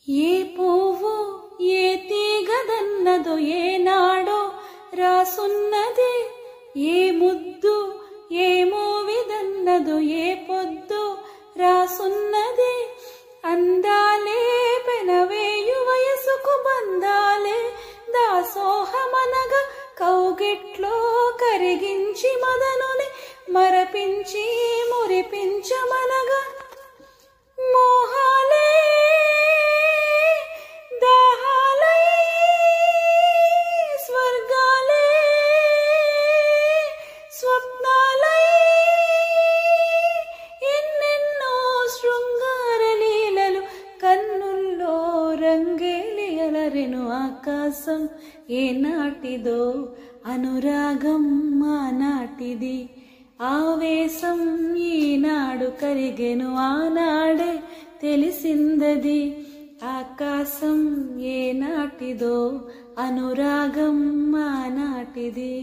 ఏ పువ్వు ఏ తీగదన్నదో ఏనాడో రాసున్నది, ఏ ముద్దు ఏ మోవిదన్నదో ఏ పొద్దు రాసున్నది. అందాలే పెనవేయు వయసుకు బందాలే దాసోహమనగా కౌగిట్లో కరిగించి మదనుని మరపించి మురిపించమనగా మోహాలే దాహాలై స్వర్గాలే స్వప్నాలై ఎన్నెన్నో శృంగార లీలలు కన్నుల్లో రంగేలి అలరెను. ఆకాశం ఏనాటిదో అనురాగం ఆనాటిది, ఆవేశం ఈనాడు కరిగెను ఆనాడే తెలిసిందది. ఆకాశం ఏనాటిదో అనురాగం ఆనాటిది.